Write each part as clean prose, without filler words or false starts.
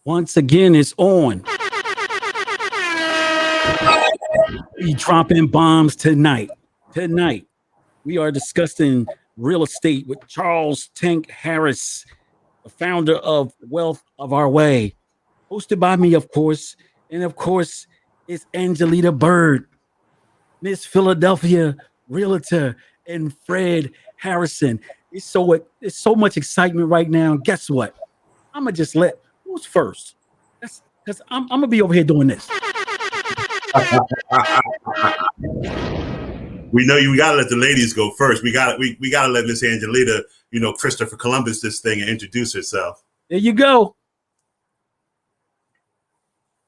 Once again, it's on. We dropping bombs tonight. Tonight, we are discussing real estate with Charles Tank Harris, the founder of Wealth of Our Way, hosted by me, of course. And of course, it's Angelita Byrd, Miss Philadelphia Realtor, and Fred Harrison. It's so much excitement right now. Guess what? I'm gonna just let who's first. That's because I'm gonna be over here doing this. We know we gotta let the ladies go first. We gotta let Miss Angelita, Christopher Columbus this thing and introduce herself. There you go.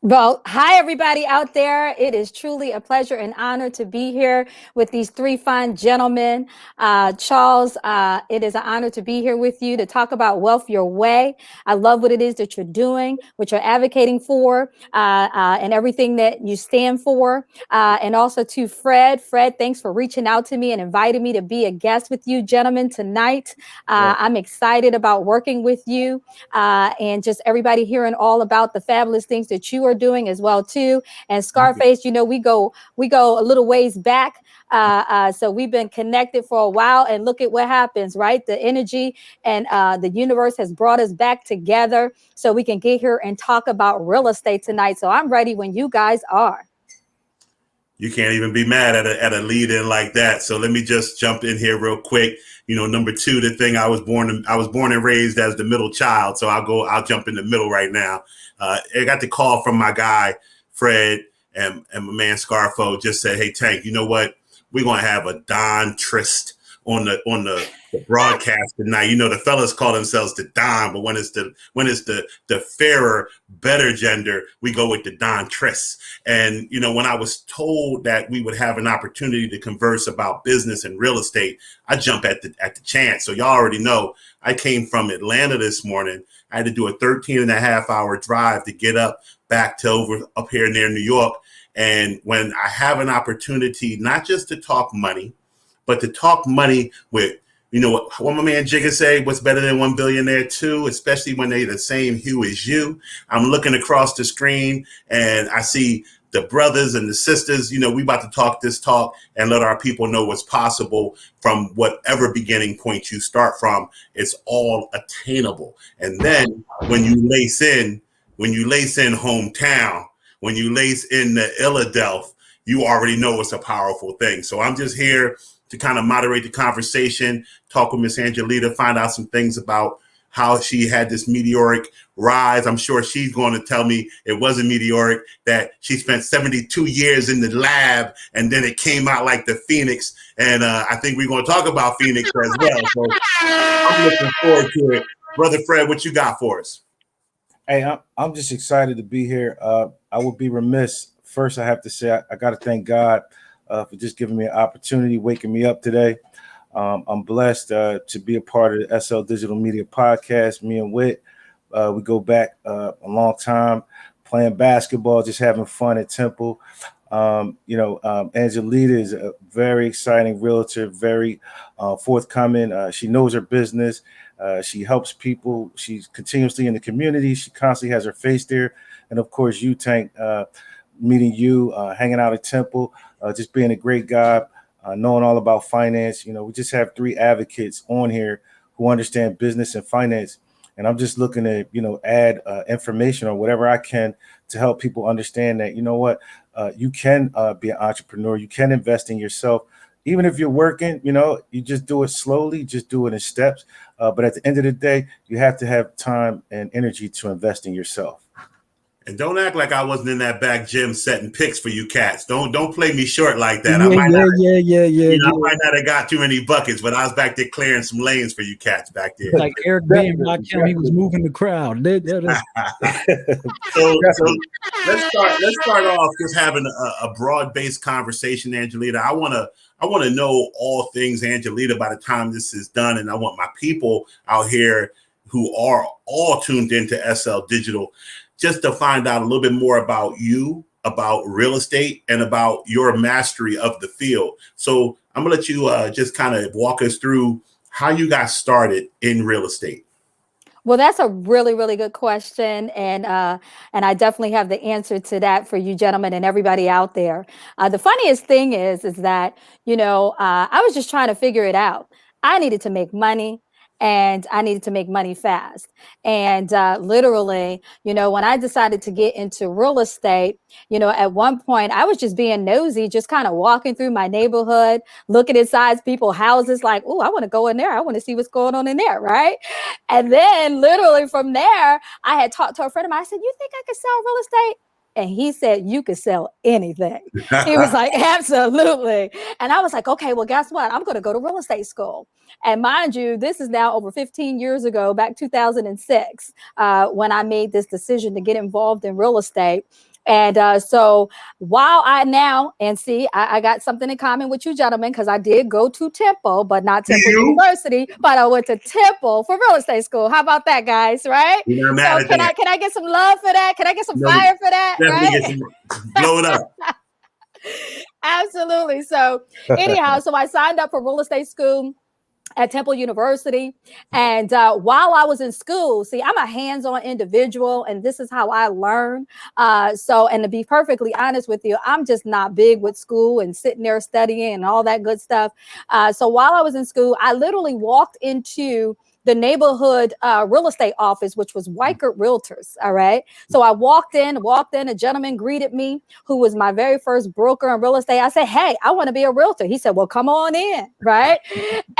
Well, hi, everybody out there. It is truly a pleasure and honor to be here with these three fine gentlemen. Charles, it is an honor to be here with you to talk about Wealth Your Way. I love what it is that you're doing, what you're advocating for, and everything that you stand for. And also to Fred. Fred, thanks for reaching out to me and inviting me to be a guest with you gentlemen tonight. I'm excited about working with you and just everybody hearing all about the fabulous things that you are doing as well too. And Scarface, we go a little ways back. So we've been connected for a while, and look at what happens, right? The energy and the universe has brought us back together so we can get here and talk about real estate tonight. So I'm ready when you guys are. You can't even be mad at a lead in like that. So let me just jump in here real quick. Number two, the thing I was born and raised as the middle child. So I'll jump in the middle right now. I got the call from my guy, Fred, and my man Scarfo just said, "Hey Tank, you know what? We're going to have a Don Trist on the broadcast tonight." The fellas call themselves the Don, but when it's the fairer, better gender, we go with the Don Trist. And when I was told that we would have an opportunity to converse about business and real estate, I jump at the chance. So y'all already know I came from Atlanta this morning. I had to do a 13-and-a-half-hour drive to get back to up here near New York. And when I have an opportunity, not just to talk money, but to talk money with, what my man Jigga say, what's better than one billionaire too, especially when they the same hue as you. I'm looking across the screen and I see the brothers and the sisters. We about to talk this talk and let our people know what's possible from whatever beginning point you start from. It's all attainable. And then when you lace in hometown, when you lace in the Philadelphia, you already know it's a powerful thing. So I'm just here to kind of moderate the conversation, talk with Miss Angelita, find out some things about how she had this meteoric rise. I'm sure she's going to tell me it wasn't meteoric, that she spent 72 years in the lab and then it came out like the Phoenix. And I think we're going to talk about Phoenix as well. So I'm looking forward to it. Brother Fred, what you got for us? Hey, I'm just excited to be here. I would be remiss. First, I have to say I got to thank God for just giving me an opportunity, waking me up today. I'm blessed to be a part of the SL Digital Media Podcast. Me and Whit, we go back a long time, playing basketball, just having fun at Temple. Angelita is a very exciting realtor, very forthcoming. She knows her business. She helps people. She's continuously in the community. She constantly has her face there. And of course, you, Tank, meeting you, hanging out at Temple, just being a great guy, knowing all about finance. We just have three advocates on here who understand business and finance. And I'm just looking to, add information or whatever I can to help people understand that, you can be an entrepreneur. You can invest in yourself. Even if you're working, you just do it slowly, just do it in steps. But at the end of the day, you have to have time and energy to invest in yourself. And don't act like I wasn't in that back gym setting picks for you cats. Don't play me short like that. Yeah, I might not have got too many buckets, but I was back there clearing some lanes for you cats back there. Like Eric Van Rocktown, he was moving the crowd. So let's start off just having a broad-based conversation, Angelita. I want to know all things Angelita by the time this is done, and I want my people out here who are all tuned into SL Digital just to find out a little bit more about you, about real estate, and about your mastery of the field. So I'm gonna let you just kind of walk us through how you got started in real estate. Well, that's a really, really good question, and I definitely have the answer to that for you, gentlemen, and everybody out there. The funniest thing is that I was just trying to figure it out. I needed to make money, and I needed to make money fast. And literally, when I decided to get into real estate, at one point I was just being nosy, just kind of walking through my neighborhood, looking inside people's houses, like, oh, I want to go in there. I want to see what's going on in there, right? And then literally from there, I had talked to a friend of mine. I said, you think I could sell real estate? And he said, you could sell anything. He was like, absolutely. And I was like, okay, well, guess what? I'm going to go to real estate school. And mind you, this is now over 15 years ago, back 2006, when I made this decision to get involved in real estate. And so while I got something in common with you gentlemen, because I did go to Temple, but not Temple University, but I went to Temple for real estate school. How about that, guys? Right? You're not mad So at can I get some love for that? Can I get some fire for that? Definitely Right? blow it up. Absolutely. So anyhow, so I signed up for real estate school at Temple University. And while I was in school, see, I'm a hands-on individual, and this is how I learn. And to be perfectly honest with you, I'm just not big with school and sitting there studying and all that good stuff. So while I was in school, I literally walked into the neighborhood real estate office, which was Weichert Realtors. All right. So I walked in, a gentleman greeted me, who was my very first broker in real estate. I said, hey, I want to be a realtor. He said, well, come on in. Right.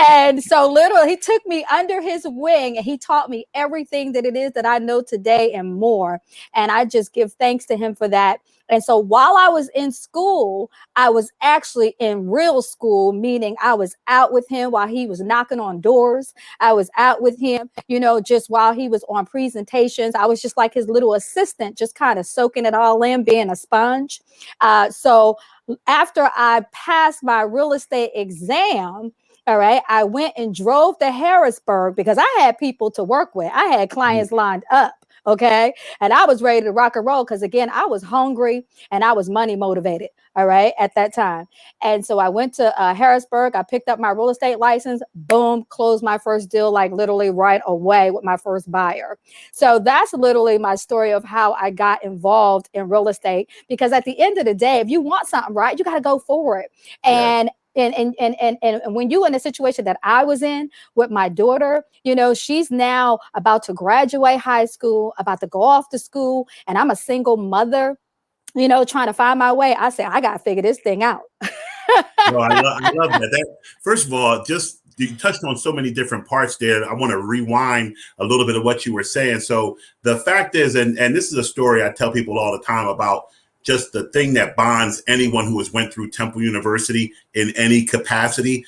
And so literally he took me under his wing and he taught me everything that it is that I know today and more. And I just give thanks to him for that. And so while I was in school, I was actually in real school, meaning I was out with him while he was knocking on doors. I was out with him, just while he was on presentations. I was just like his little assistant, just kind of soaking it all in, being a sponge. So after I passed my real estate exam, all right, I went and drove to Harrisburg because I had people to work with. I had clients lined up. Okay. And I was ready to rock and roll because, again, I was hungry and I was money motivated. All right. At that time. And so I went to Harrisburg. I picked up my real estate license. Boom. Closed my first deal, like literally right away with my first buyer. So that's literally my story of how I got involved in real estate, because at the end of the day, if you want something right, you got to go for it. And And when you in a situation that I was in with my daughter, she's now about to graduate high school, about to go off to school, and I'm a single mother, trying to find my way. I say, I got to figure this thing out. No, I love that. First of all, just you touched on so many different parts there. I want to rewind a little bit of what you were saying. So the fact is, and this is a story I tell people all the time about, just the thing that bonds anyone who has went through Temple University in any capacity.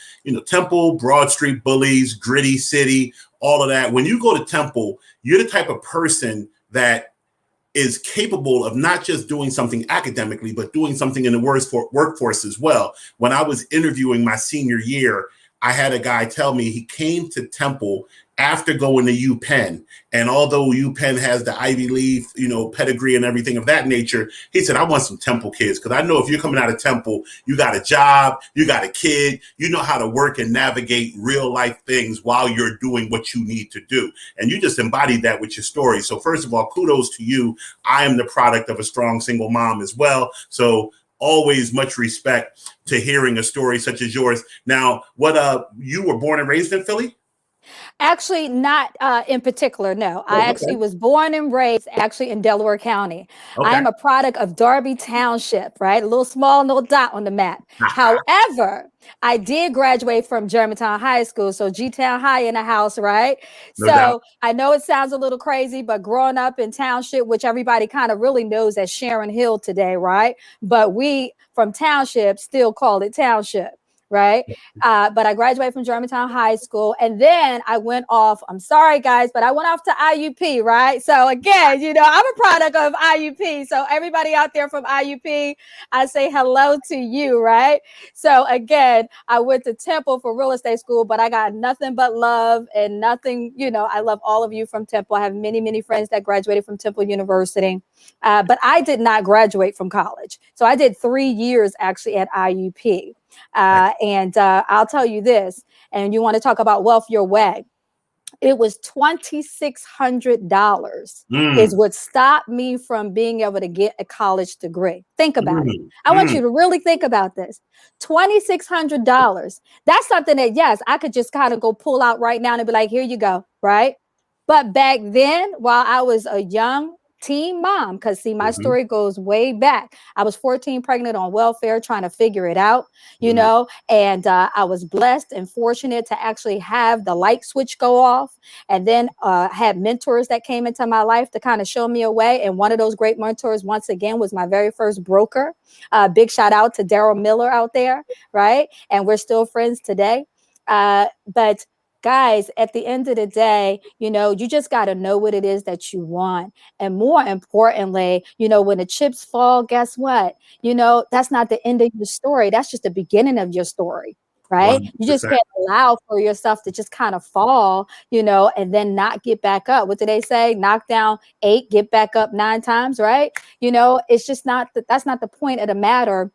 Temple, Broad Street bullies, gritty city, all of that. When you go to Temple, you're the type of person that is capable of not just doing something academically, but doing something in the workforce as well. When I was interviewing my senior year, I had a guy tell me he came to Temple after going to UPenn. And although UPenn has the Ivy League, pedigree and everything of that nature, he said, I want some Temple kids. Because I know if you're coming out of Temple, you got a job, you got a kid, you know how to work and navigate real life things while you're doing what you need to do. And you just embodied that with your story. So first of all, kudos to you. I am the product of a strong single mom as well. So always much respect to hearing a story such as yours. Now, you were born and raised in Philly? Actually, not in particular, no. I actually was born and raised actually in Delaware County. Okay. I am a product of Darby Township, right? A little dot on the map. However, I did graduate from Germantown High School, so G-Town High in the house, right? No doubt. I know it sounds a little crazy, but growing up in Township, which everybody kind of really knows as Sharon Hill today, right? But we from Township still call it Township. Right. But I graduated from Germantown High School, and then I went off. I'm sorry, guys, but I went off to IUP. Right. So again, I'm a product of IUP. So everybody out there from IUP, I say hello to you. Right. So again, I went to Temple for real estate school, but I got nothing but love and nothing. I love all of you from Temple. I have many, many friends that graduated from Temple University, but I did not graduate from college. So I did 3 years actually at IUP. And I'll tell you this, and you want to talk about wealth your way. It was $2,600 is what stopped me from being able to get a college degree. Think about it. I want you to really think about this. $2,600. That's something that, yes, I could just kind of go pull out right now and be like, here you go, right? But back then, while I was a young teen mom, because see, my story goes way back. I was 14, pregnant on welfare, trying to figure it out, you know, and I was blessed and fortunate to actually have the light switch go off, and then had mentors that came into my life to kind of show me a way. And one of those great mentors, once again, was my very first broker. Big shout out to Daryl Miller out there, right? And we're still friends today. But guys, at the end of the day, you know, you just got to know what it is that you want. And more importantly, you know, when the chips fall, guess what? You know, that's not the end of your story. That's just the beginning of your story, right? 100%. You just can't allow for yourself to just kind of fall, you know, and then not get back up. What do they say? Knock down 8, get back up 9 times, right? You know, it's just not, that's not the point of the matter.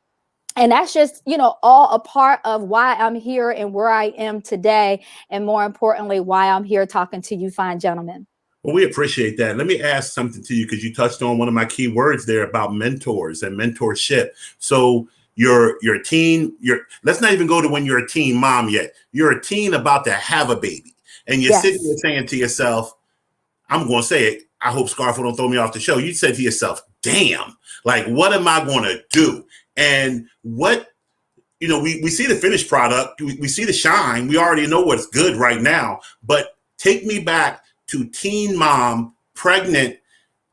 And that's just, you know, all a part of why I'm here and where I am today. And more importantly, why I'm here talking to you fine gentlemen. Well, we appreciate that. Let me ask something to you, because you touched on one of my key words there about mentors and mentorship. So you're a teen, let's not even go to when you're a teen mom yet. You're a teen about to have a baby. And you're sitting there saying to yourself, I'm going to say it, I hope Scarfo don't throw me off the show. You said to yourself, damn, like, what am I going to do? And what, you know, we see the finished product, we see the shine, we already know what's good right now, but take me back to teen mom, pregnant,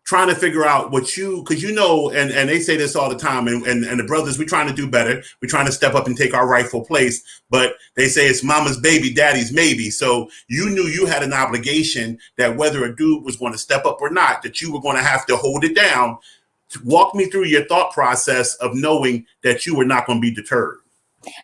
trying to figure out what you, because you know, and they say this all the time, and the brothers, we're trying to do better, we're trying to step up and take our rightful place, but they say it's mama's baby, daddy's maybe. So you knew you had an obligation that whether a dude was going to step up or not, that you were going to have to hold it down. Walk me through your thought process of knowing that you were not going to be deterred.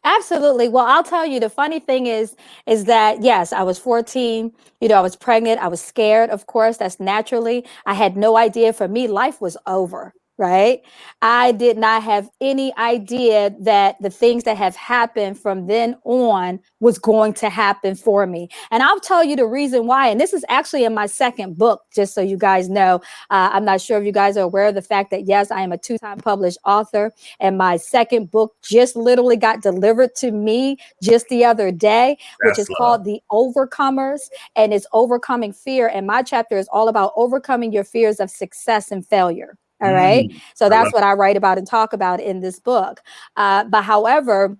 Absolutely. Well, I'll tell you, the funny thing is that, yes, I was 14, you know, I was pregnant. I was scared. Of course, that's naturally. I had no idea. For me, life was over. Right. I did not have any idea that the things that have happened from then on was going to happen for me. And I'll tell you the reason why. And this is actually in my second book, just so you guys know. I'm not sure if you guys are aware of the fact that, yes, I am a 2-time published author. And my second book just literally got delivered to me just the other day, which is called The Overcomers. And it's overcoming fear. And my chapter is all about overcoming your fears of success and failure. All right. So that's what I write about and talk about in this book. But however,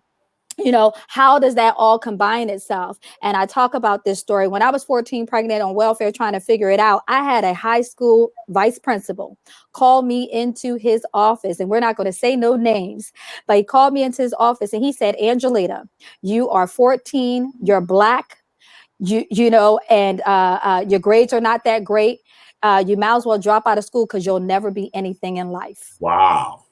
you know, how does that all combine itself? And I talk about this story. When I was 14, pregnant on welfare, trying to figure it out, I had a high school vice principal call me into his office, and we're not going to say no names, but he called me into his office and he said, Agelita, you are 14, you're Black, you know, and your grades are not that great. You might as well drop out of school because you'll never be anything in life. Wow.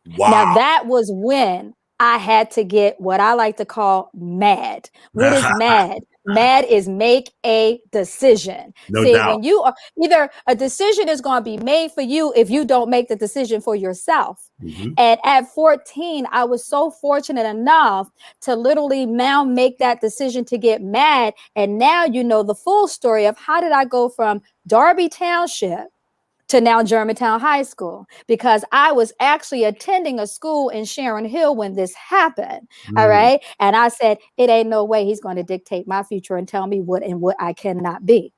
Now that was when I had to get what I like to call mad. What is mad? Mad is make a decision. No See, doubt. when you are either a decision is going to be made for you if you don't make the decision for yourself. And at 14, I was so fortunate enough to literally now make that decision to get mad. And now you know the full story of how did I go from Darby Township to now Germantown High School, because I was actually attending a school in Sharon Hill when this happened. All right. And I said, it ain't no way he's going to dictate my future and tell me what and what I cannot be.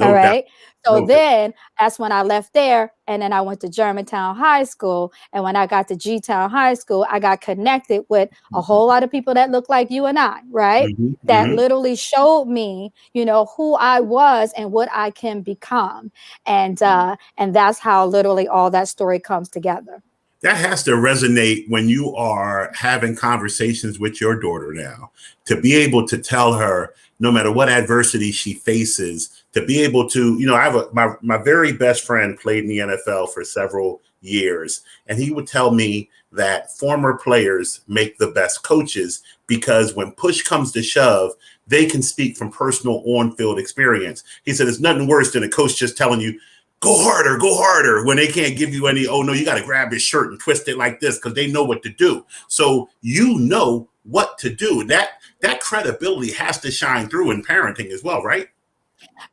All right. So then that's when I left there. And then I went to Germantown High School. And when I got to G-Town High School, I got connected with a whole lot of people that look like you and I, right? That literally showed me, you know, who I was and what I can become. And that's how literally all that story comes together. That has to resonate when you are having conversations with your daughter now, to be able to tell her, no matter what adversity she faces, to be able to, you know, I have my very best friend played in the NFL for several years, and he would tell me that former players make the best coaches because when push comes to shove, they can speak from personal on-field experience. He said, it's nothing worse than a coach just telling you, go harder, when they can't give you any, oh no, you got to grab his shirt and twist it like this because they know what to do. So you know what to do. That credibility has to shine through in parenting as well, right?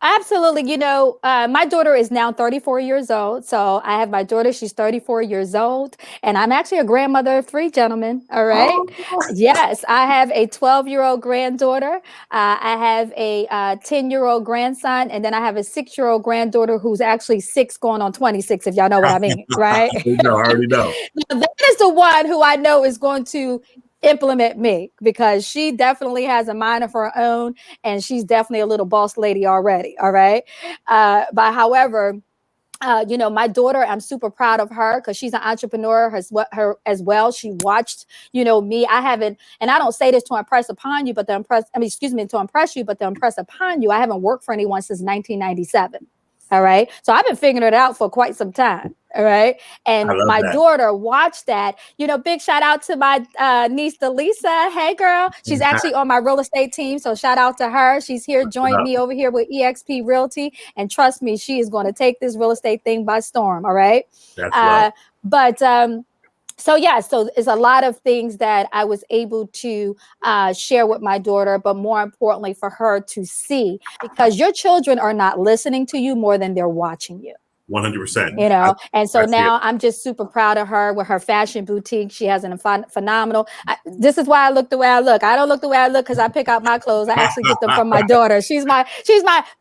Absolutely. My daughter is now 34 years old. So I have my daughter, she's 34 years old, and I'm actually a grandmother of 3 gentlemen. All right. Oh, Yes, I have a 12-year-old granddaughter. I have a 10-year-old grandson, and then I have a 6-year-old granddaughter who's actually 6 going on 26, if y'all know what I mean. Right. I already know. Now, that is the one who I know is going to implement me, because she definitely has a mind of her own, and she's definitely a little boss lady already. All right. But however, my daughter, I'm super proud of her because she's an entrepreneur as well. She watched, me. I haven't, and I don't say this to impress upon you, but to impress you, but to impress upon you. I haven't worked for anyone since 1997. All right. So I've been figuring it out for quite some time. All right. And my daughter watched that. Big shout out to my niece, Delisa. Hey, girl. She's actually on my real estate team. So shout out to her. She's here, joined me over here with EXP Realty. And trust me, she is going to take this real estate thing by storm. All right. That's right. So it's a lot of things that I was able to share with my daughter, but more importantly for her to see, because your children are not listening to you more than they're watching you. 100%. And so now I'm just super proud of her with her fashion boutique. She has phenomenal. This is why I look the way I look. I don't look the way I look because I pick out my clothes. I actually get them from my daughter. She's my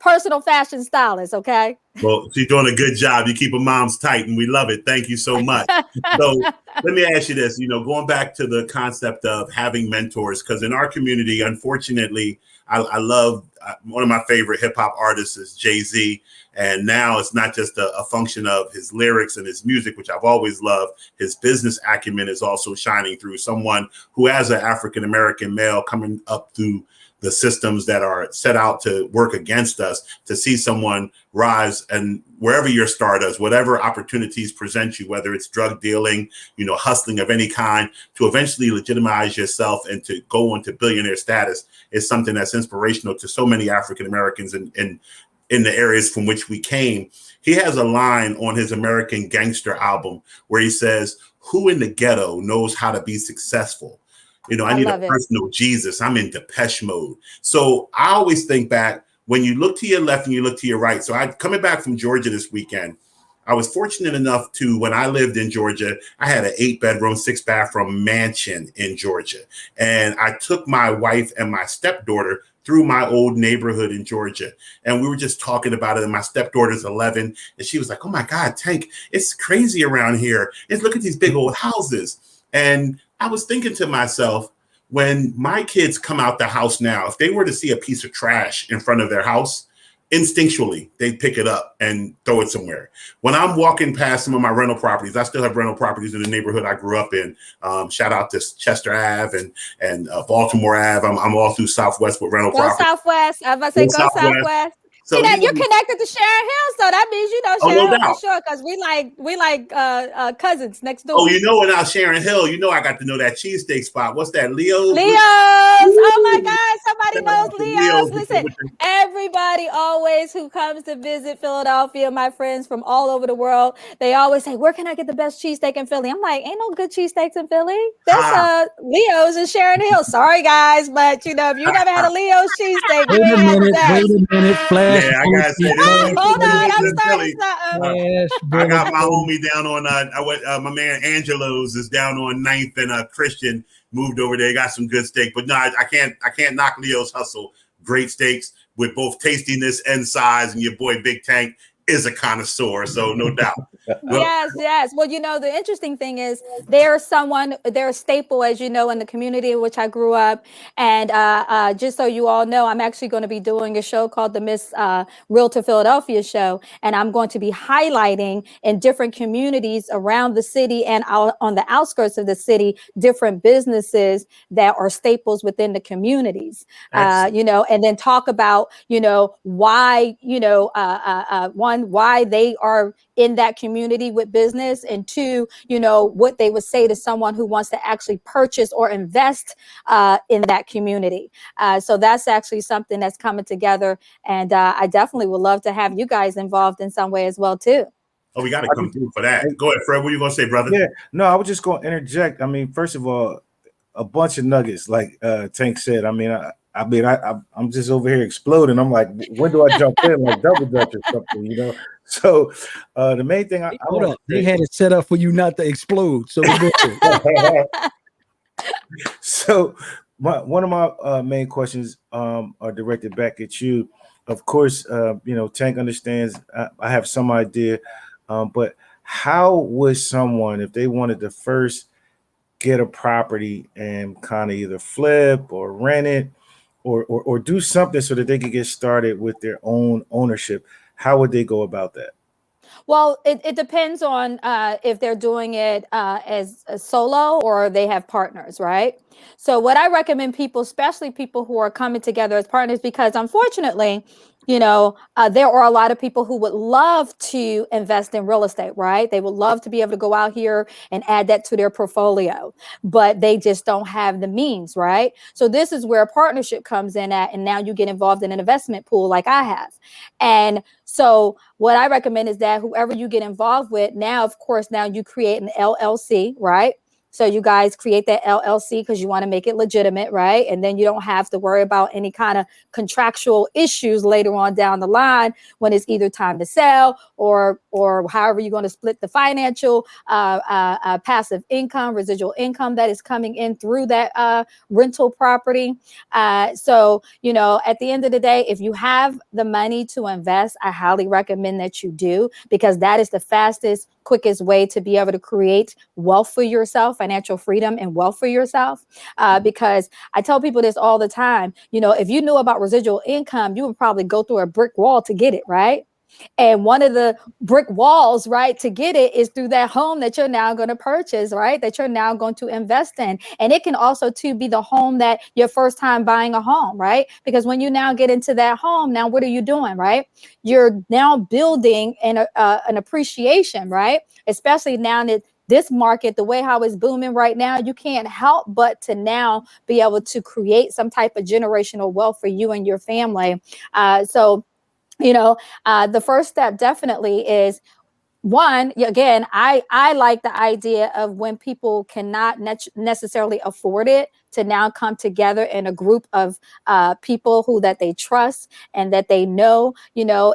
personal fashion stylist. Okay. Well, she's doing a good job. You keep her moms tight, and we love it. Thank you so much. So let me ask you this, going back to the concept of having mentors, because in our community, unfortunately, I love one of my favorite hip hop artists is Jay-Z. And now it's not just a function of his lyrics and his music, which I've always loved. His business acumen is also shining through. Someone who, as an African-American male coming up through the systems that are set out to work against us, to see someone rise, and wherever your star does, whatever opportunities present you, whether it's drug dealing, hustling of any kind, to eventually legitimize yourself and to go into billionaire status is something that's inspirational to so many African Americans in the areas from which we came. He has a line on his American Gangster album where he says, "Who in the ghetto knows how to be successful? I need a personal Jesus. I'm in Depeche Mode." So I always think back, when you look to your left and you look to your right. So coming back from Georgia this weekend, I was fortunate enough to, when I lived in Georgia, I had an 8-bedroom, 6-bathroom mansion in Georgia. And I took my wife and my stepdaughter through my old neighborhood in Georgia. And we were just talking about it. And my stepdaughter's 11. And she was like, "Oh my God, Tank, it's crazy around here. Look at these big old houses." And I was thinking to myself, when my kids come out the house now, if they were to see a piece of trash in front of their house, instinctually, they'd pick it up and throw it somewhere. When I'm walking past some of my rental properties, I still have rental properties in the neighborhood I grew up in. Shout out to Chester Ave and Baltimore Ave. I'm all through Southwest with rental properties. Go Southwest. I was about to say go Southwest. So you're connected to Sharon Hill, so that means Sharon Hill for sure, because we like cousins next door. Oh, and now Sharon Hill, I got to know that cheesesteak spot. What's that, Leo's? Leo's. Oh my God, somebody knows Leo's. Listen, everybody always who comes to visit Philadelphia, my friends from all over the world, they always say, "Where can I get the best cheesesteak in Philly?" I'm like, ain't no good cheesesteaks in Philly. There's Leo's in Sharon Hill. Sorry guys, but if you never had a Leo's cheesesteak, wait a minute, Flash. Yeah, I gotta say, hold on, I'm starting something. I got my homie down on my man Angelo's is down on 9th and Christian moved over there. Got some good steak, but no, I can't knock Leo's hustle. Great steaks with both tastiness and size, and your boy Big Tank is a connoisseur, so no doubt. Yes. Well, the interesting thing is they're a staple, as you know, in the community in which I grew up. And just so you all know, I'm actually going to be doing a show called the Miss Realtor Philadelphia Show. And I'm going to be highlighting in different communities around the city and on the outskirts of the city, different businesses that are staples within the communities, and then talk about, why, why they are in that community with business, and 2, what they would say to someone who wants to actually purchase or invest in that community. So that's actually something that's coming together, and I definitely would love to have you guys involved in some way as well too. Oh, we got to come through for that. Go ahead, Fred. What are you going to say, brother? Yeah, no, I was just going to interject. I mean, first of all, a bunch of nuggets, like Tank said. I mean, I mean, I'm just over here exploding. I'm like, when do I jump in? Like double dutch or something, you know? So the main thing I Hold want up. They had it set up for you not to explode. So we're good. So one of my main questions are directed back at you. Of course, you know, Tank understands I have some idea, but how would someone, if they wanted to first get a property and kind of either flip or rent it or do something so that they could get started with their own ownership, how would they go about that? Well, it depends on if they're doing it as a solo or they have partners, right? So what I recommend people, especially people who are coming together as partners, because unfortunately, there are a lot of people who would love to invest in real estate, right? They would love to be able to go out here and add that to their portfolio, but they just don't have the means, right? So this is where a partnership comes in at, and now you get involved in an investment pool like I have. And so what I recommend is that whoever you get involved with, now, of course, now you create an LLC, right? So you guys create that LLC because you want to make it legitimate, right? And then you don't have to worry about any kind of contractual issues later on down the line when it's either time to sell or however you're going to split the financial passive income, residual income that is coming in through that rental property. So, at the end of the day, if you have the money to invest, I highly recommend that you do, because that is the fastest, quickest way to be able to create wealth for yourself, financial freedom and wealth for yourself. Because I tell people this all the time, if you knew about residual income, you would probably go through a brick wall to get it, right? And one of the brick walls, right, to get it is through that home that you're now going to purchase, right, that you're now going to invest in. And it can also, too, be the home that your first time buying a home, right? Because when you now get into that home, now what are you doing, right? You're now building an appreciation, right? Especially now that this market, the way how it's booming right now, you can't help but to now be able to create some type of generational wealth for you and your family. The first step definitely is, one, again, I like the idea of when people cannot necessarily afford it, to now come together in a group of people that they trust and that they know,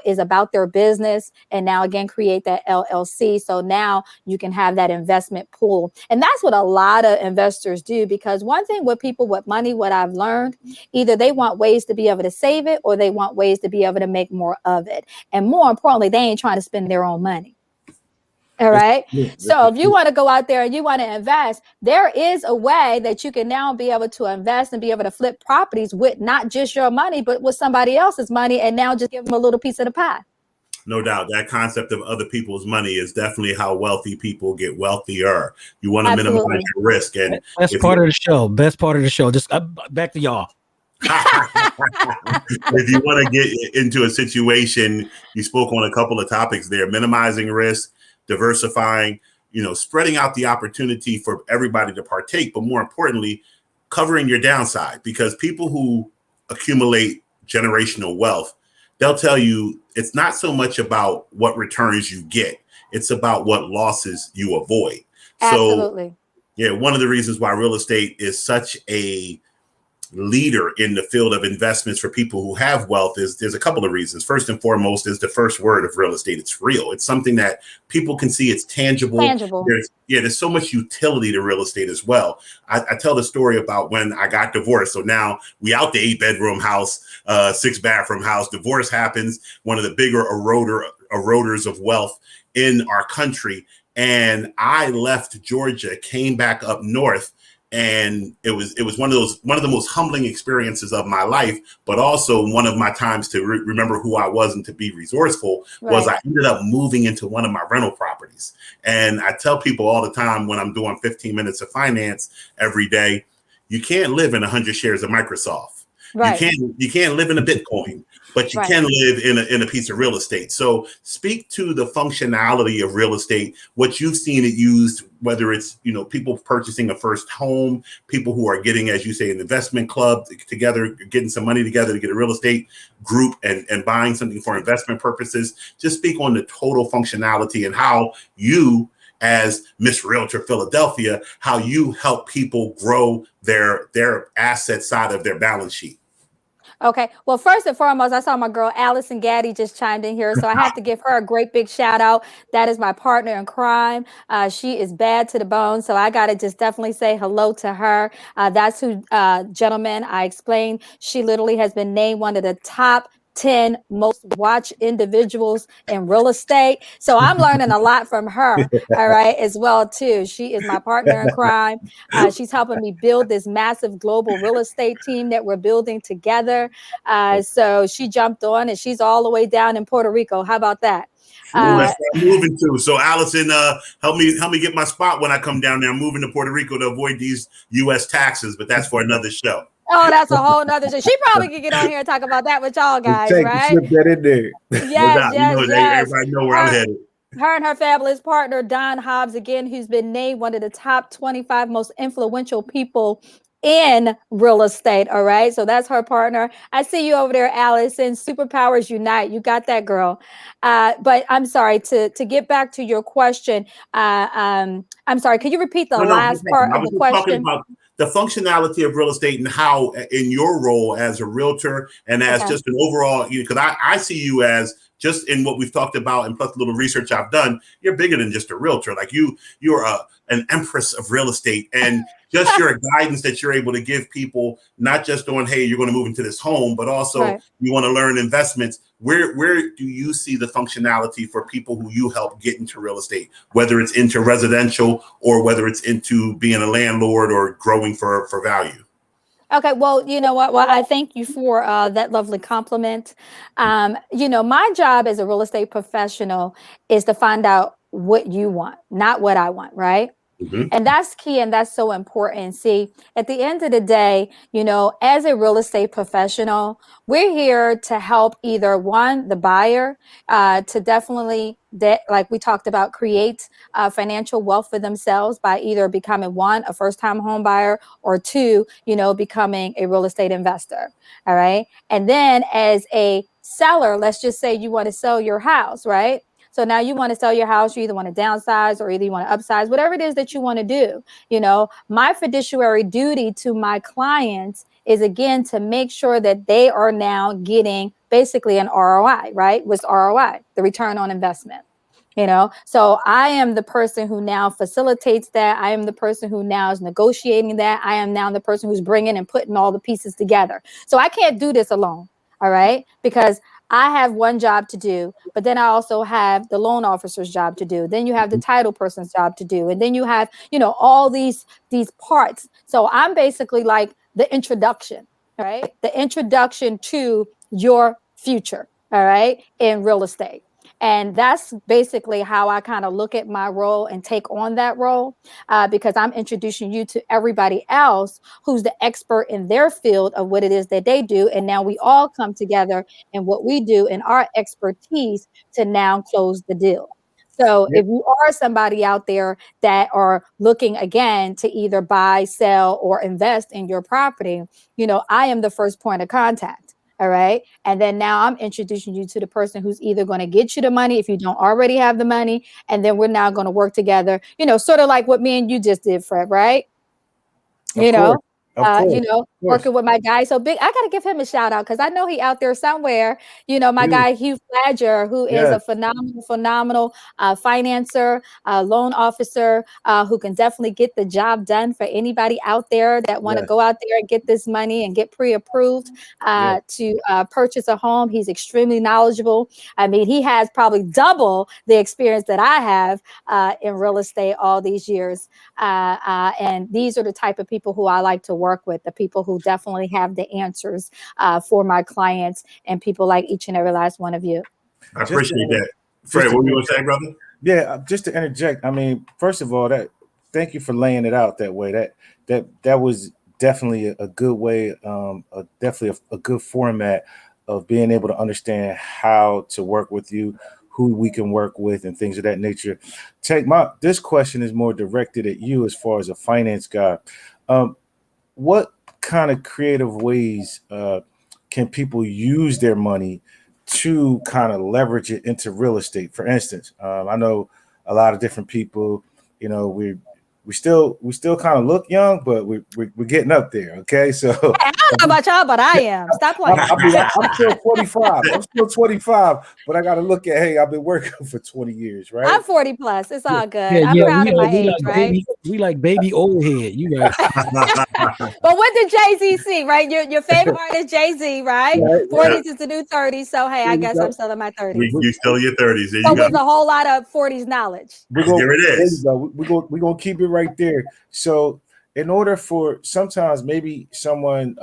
is about their business. And now again, create that LLC. So now you can have that investment pool. And that's what a lot of investors do, because one thing with people with money, what I've learned, either they want ways to be able to save it or they want ways to be able to make more of it. And more importantly, they ain't trying to spend their own money. All right. So if you want to go out there and you want to invest, there is a way that you can now be able to invest and be able to flip properties with not just your money, but with somebody else's money, and now just give them a little piece of the pie. No doubt. That concept of other people's money is definitely how wealthy people get wealthier. You want to minimize your risk. And best part of the show. Best part of the show. Just back to y'all. If you want to get into a situation, you spoke on a couple of topics there: minimizing risk, diversifying, spreading out the opportunity for everybody to partake, but more importantly, covering your downside. Because people who accumulate generational wealth, they'll tell you it's not so much about what returns you get, it's about what losses you avoid. Absolutely. So, yeah, one of the reasons why real estate is such a leader in the field of investments for people who have wealth is there's a couple of reasons. First and foremost is the first word of real estate. It's real. It's something that people can see. It's tangible. There's so much utility to real estate as well. I tell the story about when I got divorced. So now we out the 8-bedroom house, 6-bathroom house. Divorce happens. One of the bigger eroders of wealth in our country. And I left Georgia, came back up north. And it was one of the most humbling experiences of my life, but also one of my times to remember who I was and to be resourceful. Was I ended up moving into one of my rental properties. And I tell people all the time when I'm doing 15 minutes of finance every day, you can't live in 100 shares of Microsoft. Right. You can't live in a Bitcoin, but you can live in a piece of real estate. So speak to the functionality of real estate, what you've seen it used, whether it's, people purchasing a first home, people who are getting, as you say, an investment club together, getting some money together to get a real estate group and buying something for investment purposes. Just speak on the total functionality and how you, as Miss Realtor Philadelphia, how you help people grow their asset side of their balance sheet. Okay. Well, first and foremost, I saw my girl Allison Gaddy just chimed in here, so I have to give her a great big shout out. That is my partner in crime. She is bad to the bone, so I gotta just definitely say hello to her. That's who, gentlemen, I explained. She literally has been named one of the top 10 most watched individuals in real estate. So I'm learning a lot from her, all right, as well too. She is my partner in crime. She's helping me build this massive global real estate team that we're building together. So she jumped on, and she's all the way down in Puerto Rico. How about that? Ooh, that's where I'm moving to. So Allison, help me get my spot when I come down there. I'm moving to Puerto Rico to avoid these U.S. taxes, but that's for another show. Oh, that's a whole nother show. She probably could get on here and talk about that with y'all guys, right? Slip that in there. Yes, yes, yes. Everybody know where I'm headed. Her and her fabulous partner, Don Hobbs, again, who's been named one of the top 25 most influential people in real estate. All right. So that's her partner. I see you over there, Allison. Superpowers unite. You got that, girl. But I'm sorry, to get back to your question. I'm sorry. Could you repeat the last part of the question? Talking about the functionality of real estate and how in your role as a realtor and as just an overall, because I see you as just in what we've talked about and plus a little research I've done, you're bigger than just a realtor. Like you're an empress of real estate, and just your guidance that you're able to give people, not just on, hey, you're going to move into this home, but also you want to learn investments. Where do you see the functionality for people who you help get into real estate, whether it's into residential or whether it's into being a landlord or growing for value? Okay, well, you know what? Well, I thank you for that lovely compliment. My job as a real estate professional is to find out what you want, not what I want, right? Mm-hmm. And that's key, and that's so important. See, at the end of the day, as a real estate professional, we're here to help either one, the buyer, to definitely, like we talked about, create financial wealth for themselves by either becoming one, a first-time home buyer, or two, becoming a real estate investor. All right. And then as a seller, let's just say you want to sell your house, right? So now you want to sell your house, you either want to downsize or either you want to upsize, whatever it is that you want to do. My fiduciary duty to my clients is, again, to make sure that they are now getting basically an ROI, right? What's ROI? The return on investment. So I am the person who now facilitates that. I am the person who now is negotiating that. I am now the person who's bringing and putting all the pieces together. So I can't do this alone. All right. Because I have one job to do, but then I also have the loan officer's job to do. Then you have the title person's job to do. And then you have, all these parts. So I'm basically like the introduction, right? The introduction to your future, all right, in real estate. And that's basically how I kind of look at my role and take on that role, because I'm introducing you to everybody else who's the expert in their field of what it is that they do. And now we all come together in what we do and our expertise to now close the deal. So if you are somebody out there that are looking, again, to either buy, sell, or invest in your property, I am the first point of contact. All right. And then now I'm introducing you to the person who's either going to get you the money if you don't already have the money. And then we're now going to work together, sort of like what me and you just did, Fred, right? Working with my guy. So big, I got to give him a shout out because I know he out there somewhere. My guy, Hugh Fladger, who is a phenomenal financer, loan officer, who can definitely get the job done for anybody out there that want to go out there and get this money and get pre-approved to purchase a home. He's extremely knowledgeable. I mean, he has probably double the experience that I have in real estate all these years. And these are the type of people who I like to work with, the people who definitely have the answers for my clients and people like each and every last one of you. I appreciate that. Fred, what were you going to say, brother? Yeah, just to interject. I mean, first of all, thank you for laying it out that way. That was definitely a good way, definitely a good format of being able to understand how to work with you, who we can work with, and things of that nature. This question is more directed at you as far as a finance guy. What kind of creative ways can people use their money to kind of leverage it into real estate? For instance, I know a lot of different people, we still kind of look young, but we're getting up there. Okay, so Hey, I don't know about y'all, but I am. Stop playing. I'm still 25. I'm still 25, but I got to look at, hey, I've been working for 20 years, right? I'm 40 plus. It's all good. Yeah, I'm yeah, proud of my we age, like right? we like baby old head. You right. But what did Jay-Z see, right? Your favorite artist, Jay-Z, right? Right, 40s is the new 30s. So hey, I guess I'm still in my 30s. You still in your 30s. There So you go. with a whole lot of 40s knowledge. There it is. We're gonna keep it right there. So in order for sometimes maybe someone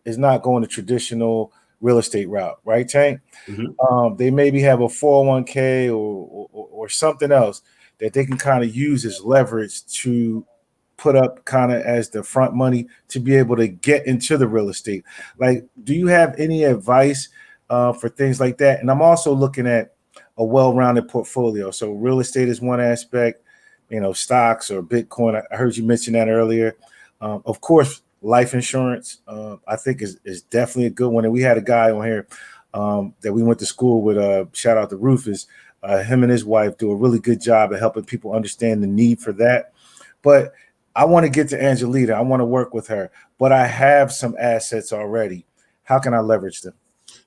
is not going the traditional real estate route, right, Tank? Mm-hmm. They maybe have a 401k or something else that they can kind of use as leverage to put up kind of as the front money to be able to get into the real estate. Like, do you have any advice for things like that? And I'm also looking at a well-rounded portfolio. So real estate is one aspect, stocks or Bitcoin. I heard you mention that earlier. Of course, life insurance, I think is definitely a good one. And we had a guy on here that we went to school with, shout out to Rufus. Him and his wife do a really good job at helping people understand the need for that. But I want to get to Agelita. I want to work with her, but I have some assets already. How can I leverage them?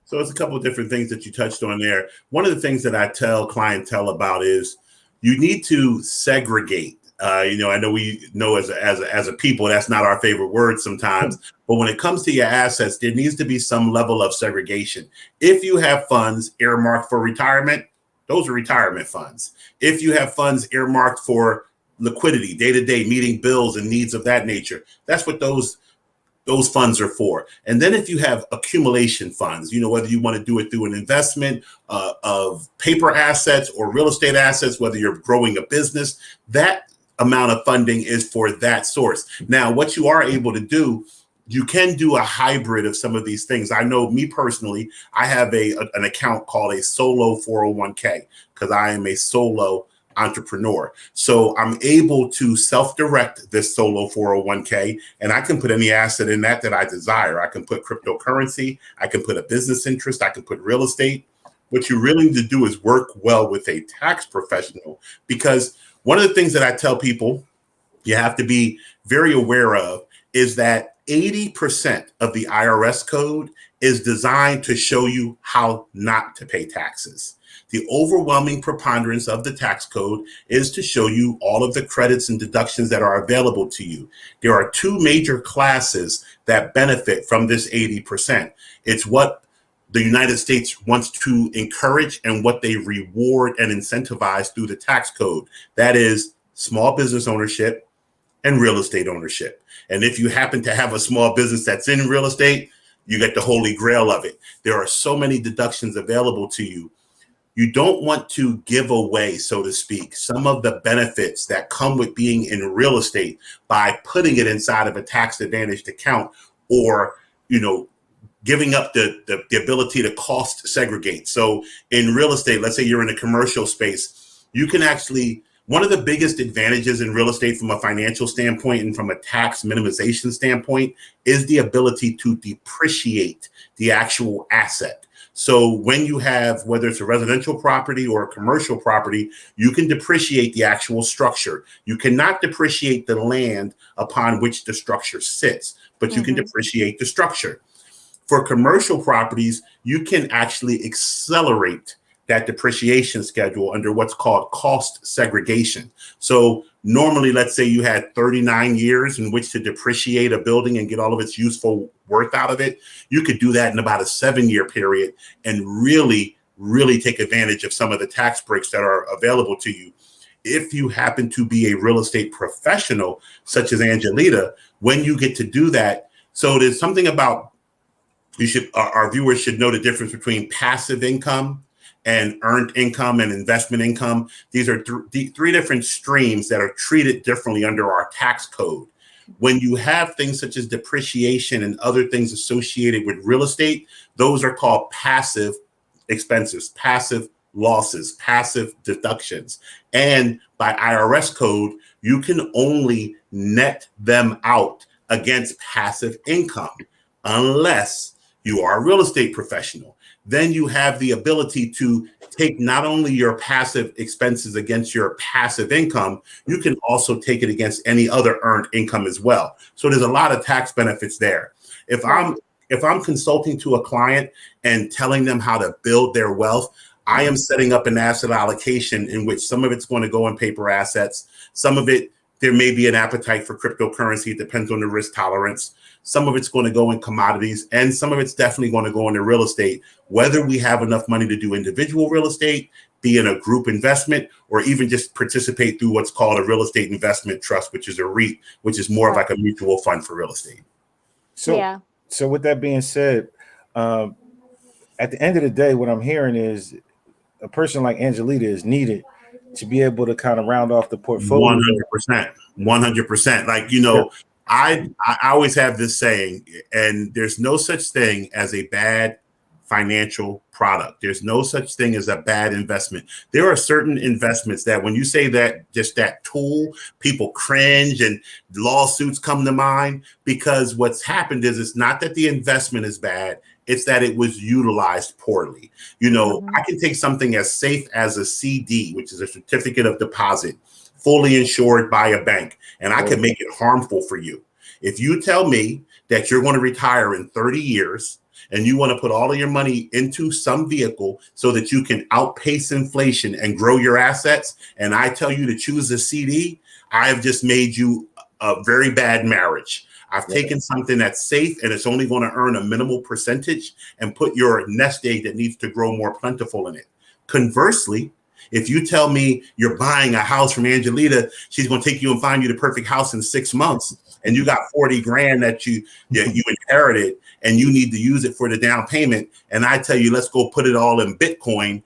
So it's a couple of different things that you touched on there. One of the things that I tell clientele about is you need to segregate. I know we know as a people, that's not our favorite word sometimes, but when it comes to your assets, there needs to be some level of segregation. If you have funds earmarked for retirement, those are retirement funds. If you have funds earmarked for liquidity, day-to-day, meeting bills and needs of that nature, that's what those funds are for. And then if you have accumulation funds, whether you want to do it through an investment of paper assets or real estate assets, whether you're growing a business, that amount of funding is for that source. Now, what you are able to do, you can do a hybrid of some of these things. I know me personally, I have an account called a solo 401k because I am a solo entrepreneur. So I'm able to self-direct this solo 401k, and I can put any asset in that I desire. I can put cryptocurrency, I can put a business interest, I can put real estate. What you really need to do is work well with a tax professional, because one of the things that I tell people you have to be very aware of is that 80% of the IRS code is designed to show you how not to pay taxes. The overwhelming preponderance of the tax code is to show you all of the credits and deductions that are available to you. There are two major classes that benefit from this 80%. It's what the United States wants to encourage and what they reward and incentivize through the tax code. That is small business ownership and real estate ownership. And if you happen to have a small business that's in real estate, you get the holy grail of it. There are so many deductions available to you. You don't want to give away, so to speak, some of the benefits that come with being in real estate by putting it inside of a tax advantaged account, or, giving up the ability to cost segregate. So in real estate, let's say you're in a commercial space, you can actually, one of the biggest advantages in real estate from a financial standpoint and from a tax minimization standpoint is the ability to depreciate the actual asset. So when you have, whether it's a residential property or a commercial property, you can depreciate the actual structure. You cannot depreciate the land upon which the structure sits, but you can depreciate the structure. For commercial properties, you can actually accelerate that depreciation schedule under what's called cost segregation. So normally, let's say you had 39 years in which to depreciate a building and get all of its useful worth out of it. You could do that in about a 7-year period and really take advantage of some of the tax breaks that are available to you. If you happen to be a real estate professional, such as Agelita, when you get to do that, so there's something about, our viewers should know the difference between passive income and earned income and investment income. These are three different streams that are treated differently under our tax code. When you have things such as depreciation and other things associated with real estate, those are called passive expenses, passive losses, passive deductions. And by IRS code, you can only net them out against passive income unless you are a real estate professional. then you have the ability to take not only your passive expenses against your passive income, you can also take it against any other earned income as well. So there's a lot of tax benefits there. If I'm consulting to a client and telling them how to build their wealth, I am setting up an asset allocation in which some of it's going to go in paper assets. Some of it, there may be an appetite for cryptocurrency. It depends on the risk tolerance. Some of it's going to go in commodities, and some of it's definitely going to go into real estate, whether we have enough money to do individual real estate, be in a group investment, or even just participate through what's called a real estate investment trust, which is a REIT, which is more of like a mutual fund for real estate. So with that being said, at the end of the day, what I'm hearing is a person like Agelita is needed to be able to kind of round off the portfolio. 100%. Like, you know, I always have this saying, and there's no such thing as a bad financial product. There's no such thing as a bad investment. There are certain investments that when you say that, just that tool, people cringe and lawsuits come to mind, because what's happened is it's not that the investment is bad. It's that it was utilized poorly. You know, I can take something as safe as a CD, which is a certificate of deposit, fully insured by a bank, and I can make it harmful for you. If you tell me that you're going to retire in 30 years and you want to put all of your money into some vehicle so that you can outpace inflation and grow your assets, and I tell you to choose a CD, I have just made you a very bad marriage. I've taken something that's safe and it's only going to earn a minimal percentage and put your nest egg that needs to grow more plentiful in it. Conversely, if you tell me you're buying a house from Agelita, she's going to take you and find you the perfect house in 6 months, and you got 40 grand that you inherited and you need to use it for the down payment, and I tell you, let's go put it all in Bitcoin,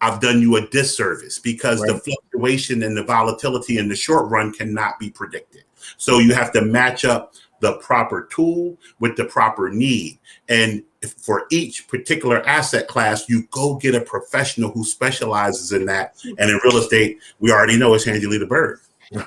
I've done you a disservice, because the fluctuation and the volatility in the short run cannot be predicted. So you have to match up the proper tool with the proper need. And for each particular asset class, you go get a professional who specializes in that. And in real estate, we already know it's Agelita Byrd.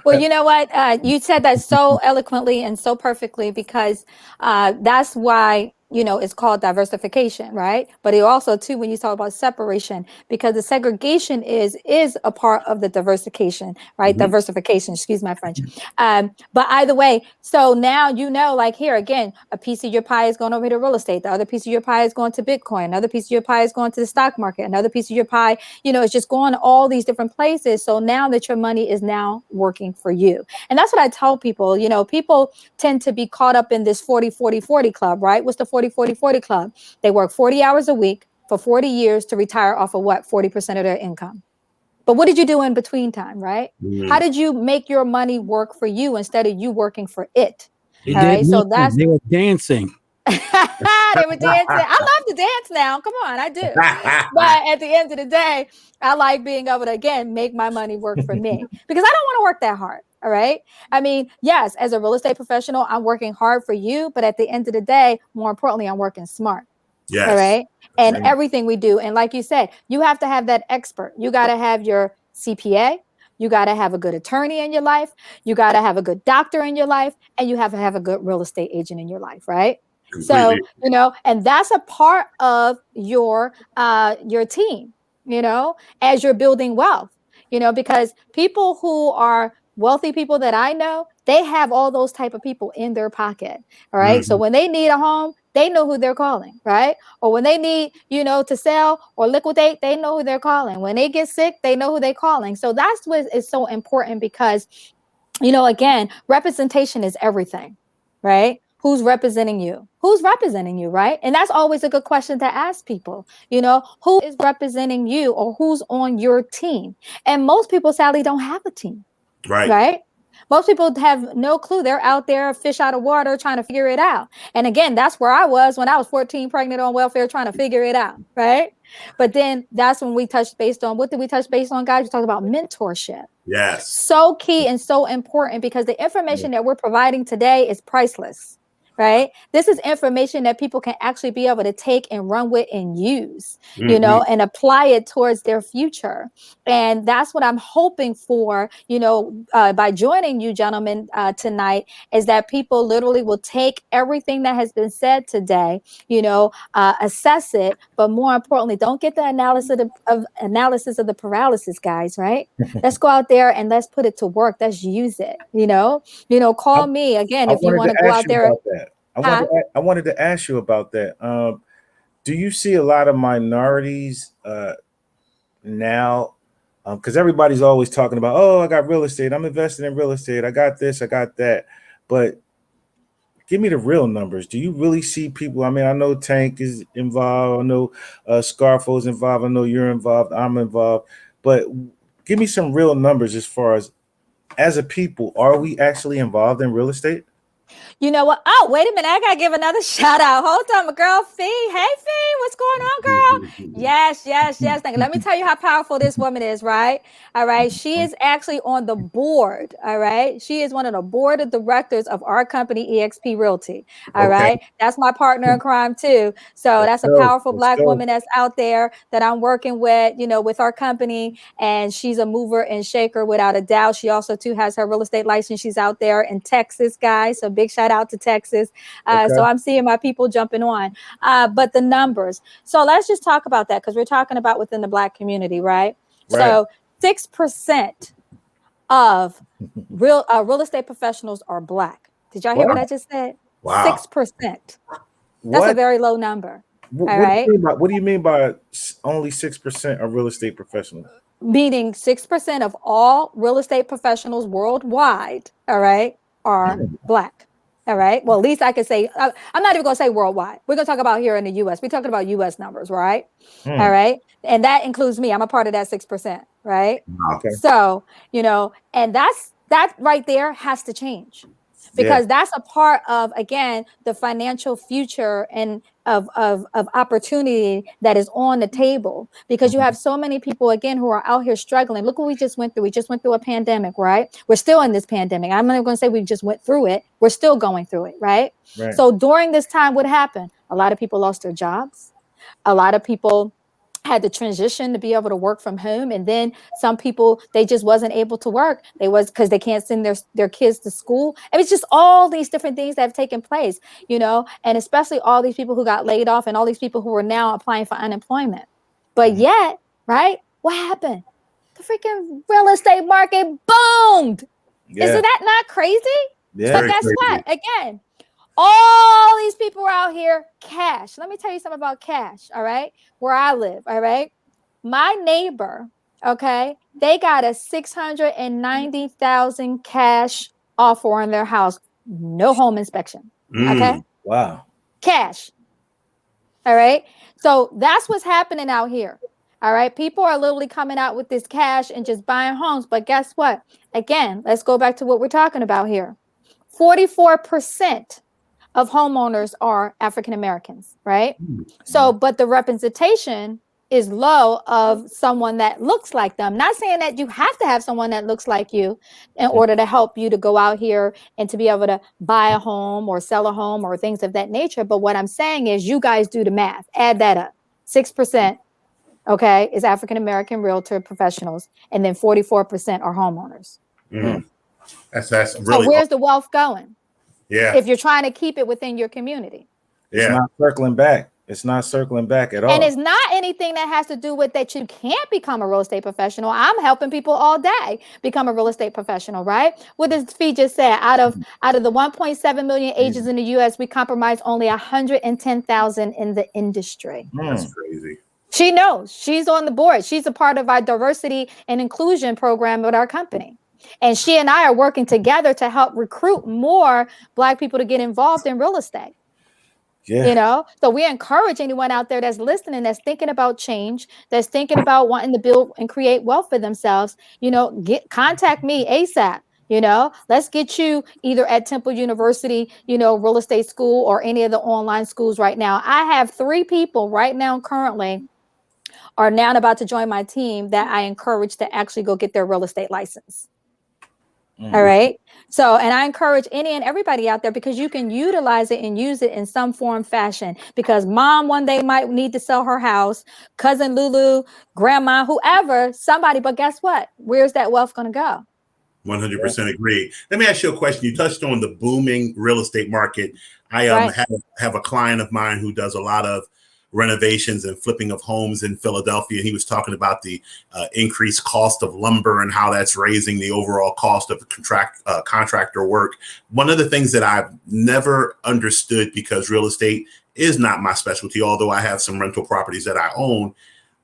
Well, you know what? You said that so eloquently and so perfectly, because that's why, you know, it's called diversification, right? But it also, too, when you talk about separation, because the segregation is a part of the diversification, right? Diversification, excuse my French. But either way, so now, you know, like here again, a piece of your pie is going over to real estate. The other piece of your pie is going to Bitcoin. Another piece of your pie is going to the stock market. Another piece of your pie, you know, it's just going to all these different places. So now that your money is now working for you. And that's what I tell people. You know, people tend to be caught up in this 40-40-40 club, right? What's the 40-40-40 club? They work 40 hours a week for 40 years to retire off of what? 40% of their income. But what did you do in between time, right? How did you make your money work for you instead of you working for it? All right. So they were dancing. They were dancing. I love to dance now. Come on, I do. But at the end of the day, I like being able to, again, make my money work for me, because I don't want to work that hard. All right. I mean, yes, as a real estate professional, I'm working hard for you. But at the end of the day, more importantly, I'm working smart. Yes. All right. And everything we do. And like you said, you have to have that expert. You got to have your CPA. You got to have a good attorney in your life. You got to have a good doctor in your life. And you have to have a good real estate agent in your life. Right. Completely. So, you know, and that's a part of your team, you know, as you're building wealth, you know, because people who are wealthy people that I know, they have all those type of people in their pocket. All right. So when they need a home, they know who they're calling. Right. Or when they need, you know, to sell or liquidate, they know who they're calling. When they get sick, they know who they're calling. So that's what is so important, because, you know, again, representation is everything. Right. Who's representing you? Who's representing you, right? And that's always a good question to ask people. You know, who is representing you, or who's on your team? And most people sadly don't have a team, right? Most people have no clue. They're out there, fish out of water, trying to figure it out. And again, that's where I was when I was 14, pregnant, on welfare, trying to figure it out, right? But then that's when we touched based on, what did we touch based on, guys? We talked about mentorship. Yes. So key and so important, because the information that we're providing today is priceless. right? This is information that people can actually be able to take and run with and use, Mhm. and apply it towards their future. And that's what I'm hoping for, by joining you gentlemen tonight, is that people literally will take everything that has been said today, assess it, but more importantly, don't get the analysis of the paralysis, guys, right? Let's go out there and let's put it to work. Let's use it, I, call me again I if you wanted want to to go ask out you there. about that. Huh? I wanted to ask you about that. Do you see a lot of minorities now? Because everybody's always talking about, oh, I got real estate. I'm investing in real estate. I got this. I got that. But give me the real numbers. Do you really see people? I mean, I know Tank is involved. I know Scarfo's involved. I know you're involved. I'm involved. But give me some real numbers as a people, are we actually involved in real estate? You know what? Oh, wait a minute. I gotta give another shout out. Hold on, my girl Fee. Hey Fee, what's going on, girl? Yes, yes, yes. Thank you. Let me tell you how powerful this woman is, right? All right. She is actually on the board. All right. She is one of the board of directors of our company, EXP Realty. All Okay. right. That's my partner in crime too. So Let's that's a go. powerful Let's Black go. woman that's out there that I'm working with, with our company. And she's a mover and shaker without a doubt. She also too has her real estate license. She's out there in Texas, guys. So big shout out to Texas. So Okay. I'm seeing my people jumping on. But the numbers. So let's just talk about that because we're talking about within the Black community, right? Right. So 6% of real estate professionals are Black. Did y'all hear What? what I just said? Wow. 6%. That's a What? very low number. What, All what do right. you mean by only 6% of real estate professionals? Meaning 6% of all real estate professionals worldwide, all right, are Black. All right. Well, at least I could say, I'm not even going to say worldwide. We're going to talk about here in the US. We're talking about US numbers, right? All Hmm. right. And that includes me. I'm a part of that 6%, right? Wow. Okay. So, and that right there has to change Yeah. because that's a part of, again, the financial future and of opportunity that is on the table because you have so many people, again, who are out here struggling. Look what we just went through. We just went through a pandemic, right? We're still in this pandemic. I'm not going to say we just went through it. We're still going through it, right? Right. So during this time, what happened? A lot of people lost their jobs. A lot of people had to transition to be able to work from home, and then some people, they just wasn't able to work. They was because they can't send their kids to school. It was just all these different things that have taken place, and especially all these people who got laid off and all these people who are now applying for unemployment. But yet, right, what happened? The freaking real estate market boomed. Yeah. Isn't that not crazy? Yeah. But Very guess crazy. what? Again, all these people are out here cash. Let me tell you something about cash. All right. Where I live. All right. My neighbor, okay, they got a 690,000 cash offer on their house. No home inspection. Okay. Wow. Cash. All right. So that's what's happening out here. All right. People are literally coming out with this cash and just buying homes. But guess what? Again, let's go back to what we're talking about here. 44% of homeowners are African Americans, right? So, but the representation is low of someone that looks like them. Not saying that you have to have someone that looks like you in order to help you to go out here and to be able to buy a home or sell a home or things of that nature. But what I'm saying is you guys do the math, add that up. 6%, okay, is African American realtor professionals, and then 44% are homeowners. That's So really where's the wealth going? yeah. If you're trying to keep it within your community. It's Yeah. not circling back. It's not circling back at all. And it's not anything that has to do with that you can't become a real estate professional. I'm helping people all day become a real estate professional, right? What does Fee just say? Out of the 1.7 million agents in the US, we compromise only 110,000 in the industry. That's crazy. She knows. She's on the board. She's a part of our diversity and inclusion program with our company. And she and I are working together to help recruit more Black people to get involved in real estate. Yeah. So we encourage anyone out there that's listening, that's thinking about change, that's thinking about wanting to build and create wealth for themselves, contact me ASAP. Let's get you either at Temple University, real estate school, or any of the online schools right now. I have 3 people right now currently are now about to join my team that I encourage to actually go get their real estate license. All right. So, and I encourage any and everybody out there, because you can utilize it and use it in some form, fashion, because mom one day might need to sell her house, cousin Lulu, grandma, whoever, somebody. But guess what? Where's that wealth going to go? 100% agree. Let me ask you a question. You touched on the booming real estate market. I Right. have a client of mine who does a lot of renovations and flipping of homes in Philadelphia. He was talking about the increased cost of lumber and how that's raising the overall cost of contractor work. One of the things that I've never understood, because real estate is not my specialty, although I have some rental properties that I own,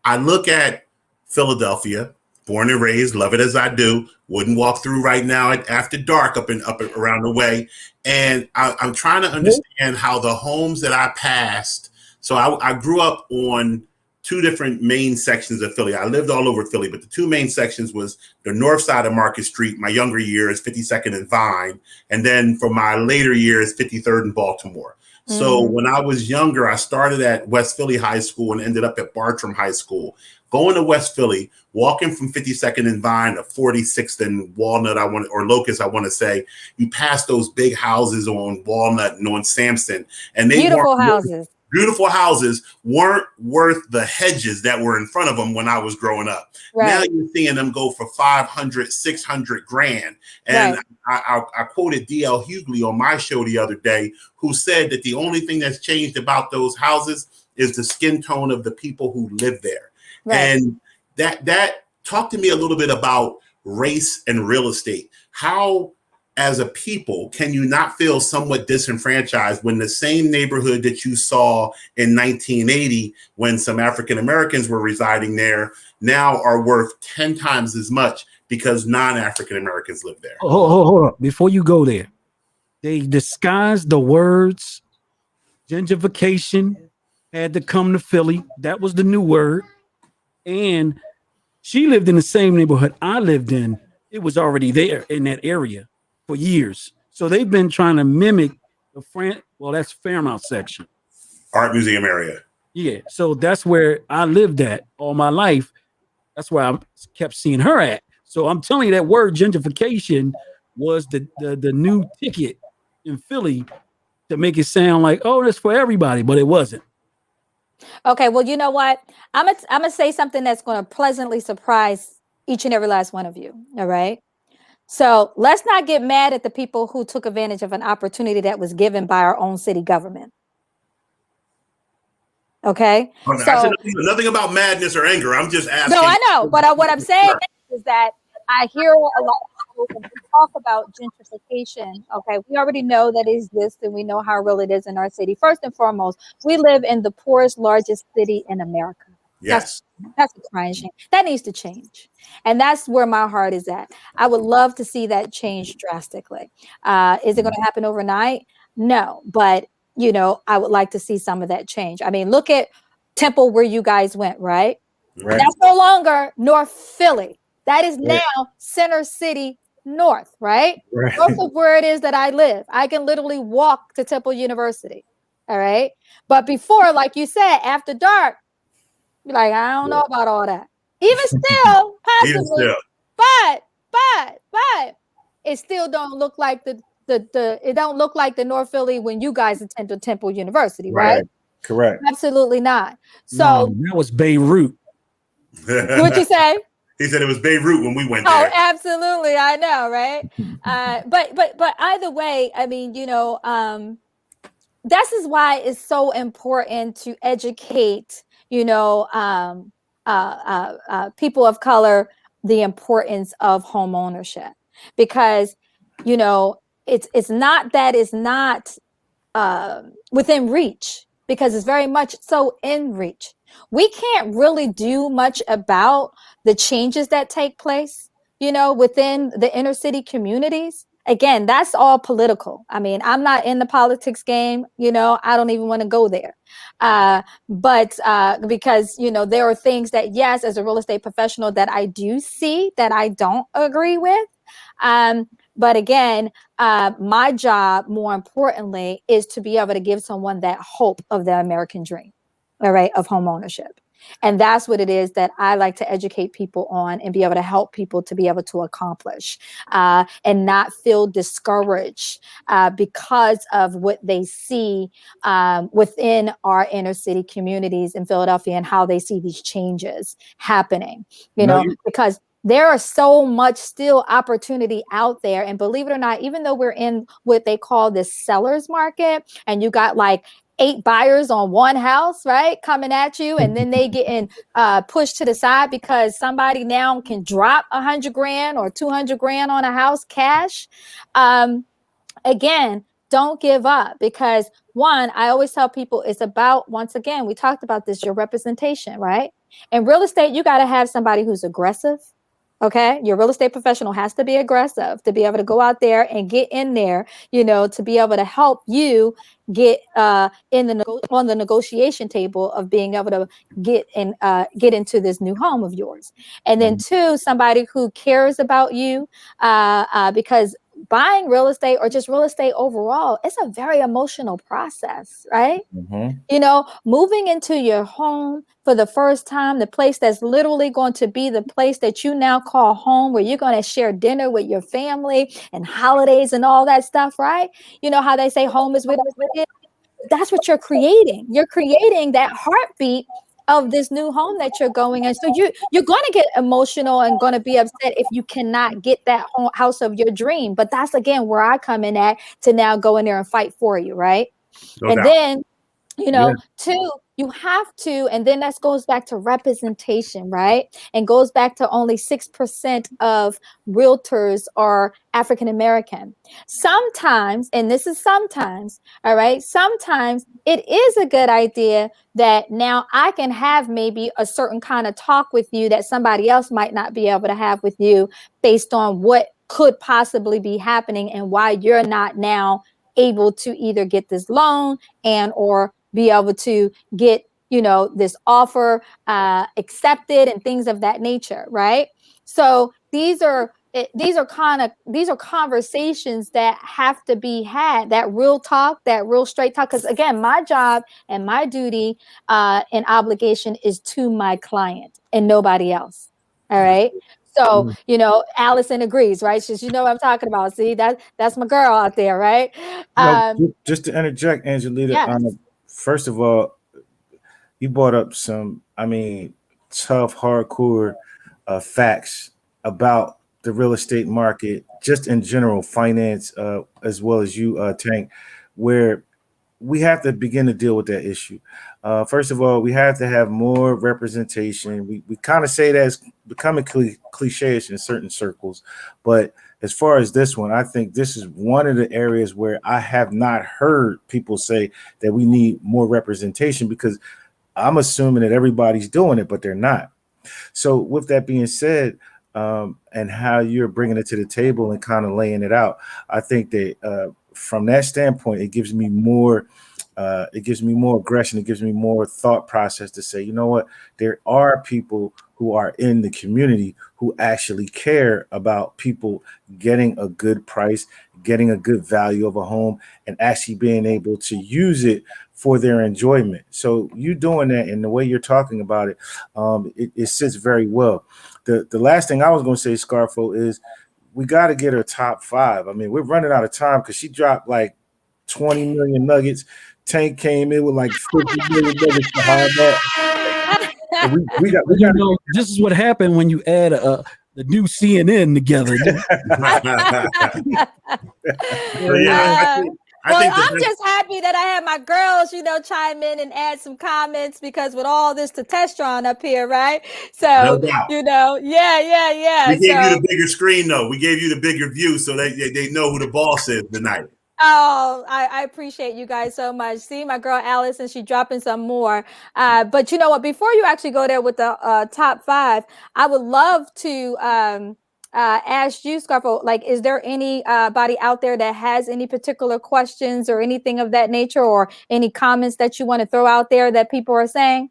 I look at Philadelphia, born and raised, love it as I do, wouldn't walk through right now after dark up around the way. And I'm trying to understand how the homes that I passed. So I grew up on two different main sections of Philly. I lived all over Philly, but the two main sections was the north side of Market Street. My younger years, 52nd and Vine. And then for my later years, 53rd and Baltimore. So when I was younger, I started at West Philly High School and ended up at Bartram High School. Going to West Philly, walking from 52nd and Vine to 46th and Walnut, or Locust, I want to say, you pass those big houses on Walnut and on Sampson, and they beautiful houses weren't worth the hedges that were in front of them when I was growing up. Right. Now you're seeing them go for 500, 600 grand. And right. I quoted D.L. Hughley on my show the other day, who said that the only thing that's changed about those houses is the skin tone of the people who live there. Right. And that talk to me a little bit about race and real estate. How, as a people, can you not feel somewhat disenfranchised when the same neighborhood that you saw in 1980, when some African Americans were residing there, now are worth 10 times as much because non-African Americans live there? Hold on. Before you go there, they disguised the words gentrification, had to come to Philly. That was the new word. And she lived in the same neighborhood I lived in. It was already there in that area for years. So they've been trying to mimic that's Fairmount section. Art museum area. Yeah. So that's where I lived at all my life. That's where I kept seeing her at. So I'm telling you, that word gentrification was the new ticket in Philly to make it sound like, oh, that's for everybody, but it wasn't. Okay, well, you know what? I'm gonna say something that's going to pleasantly surprise each and every last one of you. All right. So let's not get mad at the people who took advantage of an opportunity that was given by our own city government. Okay. So I said nothing about madness or anger. I'm just asking. No, I know. But what I'm saying is that I hear a lot of people talk about gentrification. Okay, we already know that it exists and we know how real it is in our city. First and foremost, we live in the poorest, largest city in America. Yes. That's a crying shame. That needs to change. And that's where my heart is at. I would love to see that change drastically. Is it going to happen overnight? No. But, I would like to see some of that change. I mean, look at Temple where you guys went, right? That's no longer North Philly. That is now Center City North, right? North of where it is that I live. I can literally walk to Temple University. All right. But before, like you said, after dark, you're like, I don't know about all that. Even still, possibly. But it still don't look like it don't look like the North Philly when you guys attend to Temple University, right? Correct. Absolutely not. So no, that was Beirut. What'd you say? He said it was Beirut when we went there. Oh, absolutely. I know, right? But either way, I mean, this is why it's so important to educate, people of color, the importance of home ownership, because, it's not that it's not within reach, because it's very much so in reach. We can't really do much about the changes that take place, within the inner city communities. Again, that's all political. I mean, I'm not in the politics game, I don't even want to go there. But because, there are things that, yes, as a real estate professional, that I do see that I don't agree with. But again, my job, more importantly, is to be able to give someone that hope of the American dream, all right, of home ownership. And that's what it is that I like to educate people on and be able to help people to be able to accomplish and not feel discouraged because of what they see within our inner city communities in Philadelphia and how they see these changes happening, because there are so much still opportunity out there. And believe it or not, even though we're in what they call this seller's market and you got like 8 buyers on one house, right, coming at you, and then they getting pushed to the side because somebody now can drop $100,000 or $200,000 on a house cash. Again, don't give up, because one, I always tell people it's about, once again, we talked about this, your representation, right? In real estate, you got to have somebody who's aggressive. Okay, your real estate professional has to be aggressive to be able to go out there and get in there, to be able to help you get on the negotiation table of being able to get into this new home of yours. And then 2, somebody who cares about you, because buying real estate or just real estate overall, it's a very emotional process, right? Moving into your home for the first time, the place that's literally going to be the place that you now call home, where you're going to share dinner with your family and holidays and all that stuff, right? You know how they say home is with it? That's what you're creating. You're creating that heartbeat of this new home that you're going in. So you're going to get emotional and going to be upset if you cannot get that house of your dream. But that's, again, where I come in at to now go in there and fight for you, right? And then, 2, you have to, and then that goes back to representation, right? And goes back to only 6% of realtors are African American. Sometimes, and this is sometimes, all right, sometimes it is a good idea that now I can have maybe a certain kind of talk with you that somebody else might not be able to have with you, based on what could possibly be happening and why you're not now able to either get this loan and or be able to get, this offer accepted and things of that nature, right? So these are conversations that have to be had, that real talk, that real straight talk. Because again, my job and my duty and obligation is to my client and nobody else. All right. So, Allison agrees, right? She's, what I'm talking about. See, that's my girl out there, right? Just to interject, Angelita, yes. First of all, you brought up some, tough, hardcore facts about the real estate market, just in general, finance, as well as you, Tank, where we have to begin to deal with that issue. First of all, we have to have more representation. We kind of say that it's becoming cliche-ish in certain circles, but as far as this one, I think this is one of the areas where I have not heard people say that we need more representation, because I'm assuming that everybody's doing it, but they're not. So with that being said, and how you're bringing it to the table and kind of laying it out, I think that from that standpoint, it gives me more aggression. It gives me more thought process to say, you know what, there are people who are in the community who actually care about people getting a good price, getting a good value of a home, and actually being able to use it for their enjoyment. So you doing that, and the way you're talking about it, it sits very well. The last thing I was going to say, Scarfo, is we got to get her top 5. We're running out of time because she dropped like 20 million nuggets. Tank came in with like 50 million nuggets behind that. We got. This is what happened when you add the new CNN together. I'm just happy that I had my girls, chime in and add some comments, because with all this testosterone up here, right? So, yeah. We gave you the bigger screen, though. We gave you the bigger view, so they know who the boss is tonight. Oh, I appreciate you guys so much. See, my girl Allison, she's dropping some more. But you know what? Before you actually go there with the top 5, I would love to ask you, Scarfo, like, is there anybody out there that has any particular questions or anything of that nature, or any comments that you want to throw out there that people are saying?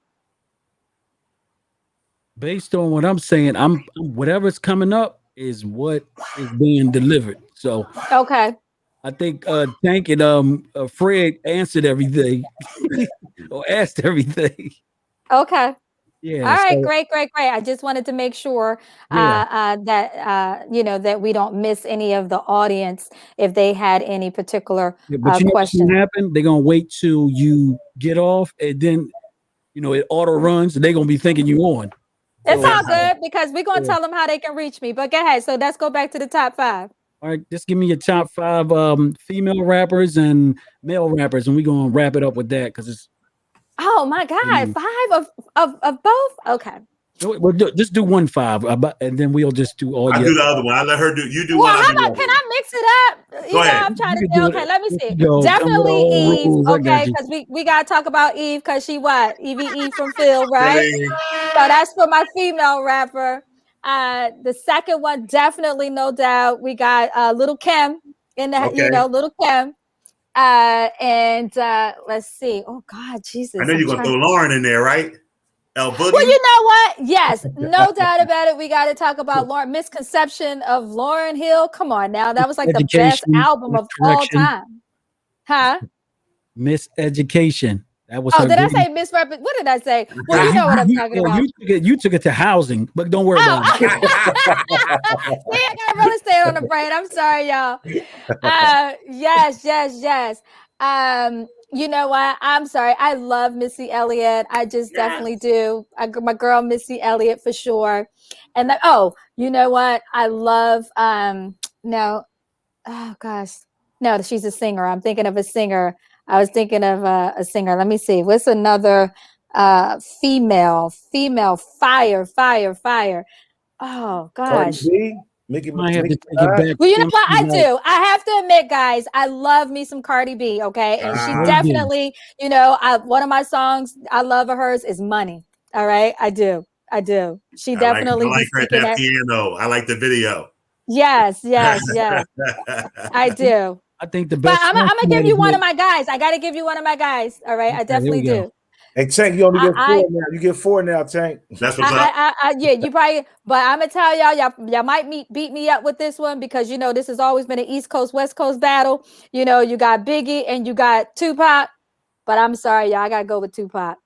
Based on what I'm saying, I'm whatever's coming up is what is being delivered. So okay. I think Tank and Fred answered everything or asked everything. Okay. Yeah. All right, So, great. I just wanted to make sure yeah. that that we don't miss any of the audience if they had any particular Yeah, but you know what's questions. gonna happen? They're gonna wait till you get off, and then it auto runs, and they're gonna be thinking you on. It's So, all good because we're gonna yeah. tell them how they can reach me. But go ahead. So let's go back to the top 5. All right, just give me your top 5 female rappers and male rappers, and we're gonna wrap it up with that because it's. Oh my God, 5 of both. Okay. Just do 1 5, and then we'll just do all I your. do the other one. I let her do. You do Well, one. I how do the about other can one. I mix it up? Go ahead. I'm trying to You can say, do okay, it. let me There see. you go. Come with Definitely all Eve, rules. I got okay, you. because we gotta talk about Eve because she what? EVE from Phil, right? Really? So that's for my female rapper. The second one, definitely, no doubt, we got Little Kim in the, Okay. Little Kim. And let's see. Oh God, I Jesus, know I'm you're gonna trying. throw Lauren in there, right? El Boogie. Well, you know what? Yes, no doubt about it. We got to talk about Lauren. Misconception of Lauryn Hill. Come on now, that was like the best Education. album of all Correction. time, huh? Miseducation. That was Oh, her did I greatest. say misrep? What did I say? Well, you know what I'm talking about. You took it to housing, but don't worry about Oh, it. see, I got real estate on the brain. I'm sorry, y'all. Yes. You know what? I'm sorry. I love Missy Elliott. I just definitely do. My girl Missy Elliott for sure. And then, oh, you know what? I love no, oh gosh. No, she's a singer. I'm thinking of a singer. I was thinking of a singer. Let me see. What's another female fire. Oh Cardi gosh. B, Nicki Might have to Nicki take it Minaj. back. Well, you know Kim, what? I she's like, do. I have to admit, guys, I love me some Cardi B, okay? And she oh, yeah. definitely, one of my songs I love of hers is Money. All right. I do. She I definitely be like her at speaking that that. piano. I like the video. Yes. I do. I think the But best I'm song gonna give somebody you one did. of my guys. I gotta give you one of my guys. All right. I Okay, there we definitely go. do. Hey, Tank, you only get 4 I now. You get 4 now, Tank. That's what's up. yeah, you probably, but I'm gonna tell y'all might beat me up with this one because this has always been an East Coast West Coast battle. You got Biggie and you got Tupac, but I'm sorry, y'all, I gotta go with Tupac.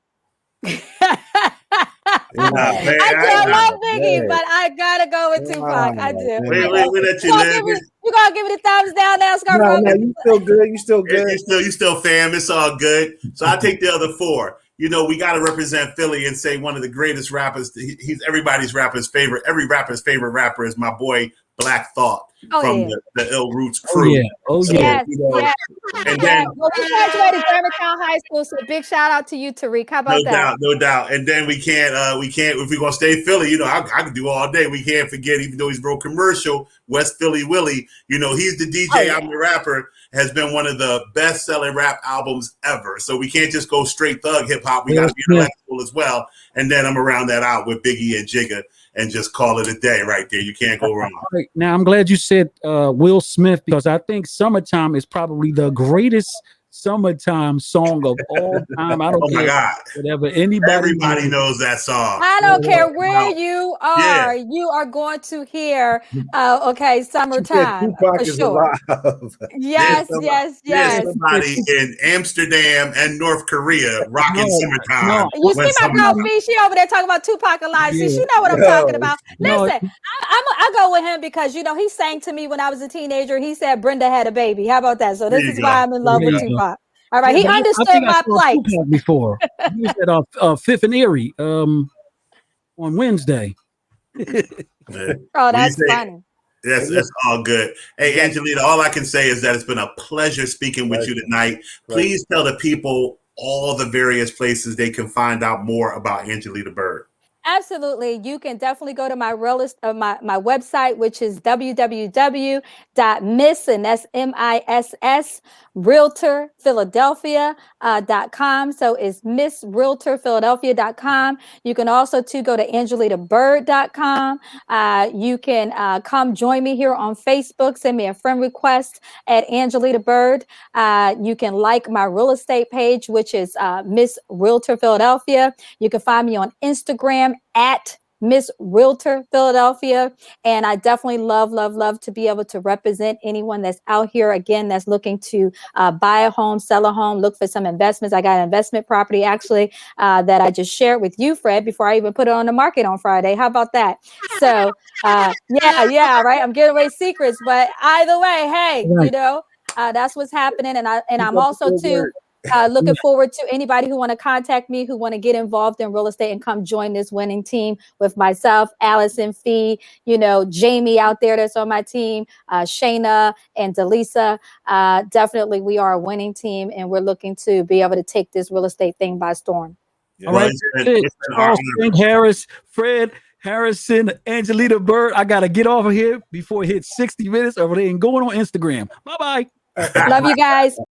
I love Biggie, but I gotta go with Tupac. I do. Wait, we let you live. You gonna give me the thumbs down now, Scarpa? No, you still good. You still good. You still fam. It's all good. So I take the other 4. We got to represent Philly and say one of the greatest rappers. He's everybody's rapper's favorite. Every rapper's favorite rapper is my boy Black Thought from the Ill Roots crew. Yes. And then, well, we graduated Germantown High School, so big shout out to you, Tariq. How about that? No doubt. And then we can't if we're gonna stay Philly, I can do all day. We can't forget, even though he's real commercial, West Philly Willie, he's the DJ, I'm the rapper, has been one of the best selling rap albums ever. So we can't just go straight thug hip hop. We gotta be intellectual as well. And then I'm around that out with Biggie and Jigga and just call it a day right there. You can't go wrong. All right. Now I'm glad you said Will Smith because I think Summertime is probably the greatest summertime song of all time. I don't care. My God. Whatever Everybody knows that song. I don't care where you are. Yeah. You are going to hear Summertime for sure. Yes. There's somebody in Amsterdam and North Korea rocking Summertime. You see my girl B, she over there talking about Tupac Alive. See, she know what I'm talking about. Listen, I go with him because he sang to me when I was a teenager. He said Brenda had a baby. How about that? So this is why I'm in love with Tupac. All right, he understood my plight before. He was at Fifth and Erie on Wednesday. Oh, that's funny. That's all good. Hey, Angelita, all I can say is that it's been a pleasure speaking with you tonight. Please tell the people all the various places they can find out more about Agelita Byrd. Absolutely. You can definitely go to my my website, which is www.miss, and that's MISS, realtorphiladelphia.com. So it's missrealtorphiladelphia.com. You can also go to angelitabird.com. You can come join me here on Facebook. Send me a friend request at Agelita Byrd. You can like my real estate page, which is Miss Realtor Philadelphia. You can find me on Instagram at Miss Realtor Philadelphia. And I definitely love to be able to represent anyone that's out here, again, that's looking to buy a home, sell a home, look for some investments. I got an investment property actually that I just shared with you, Fred, before I even put it on the market on Friday. How about that? So yeah, right. I'm giving away secrets, but either way, hey, Right. you know, that's what's happening. And Keep I'm up also the good too work. looking forward to anybody who want to contact me, who want to get involved in real estate and come join this winning team with myself, Allison Fee, you know, Jamie out there that's on my team, Shayna and Delisa. Definitely, we are a winning team, and we're looking to be able to take this real estate thing by storm. Yeah. All Well, right. That's it. it's been our Charles honor. Frank Harris, Fred Harrison, Angelita Byrd. I got to get off of here before it hits 60 minutes or they ain't going on Instagram. Bye-bye. Love you guys.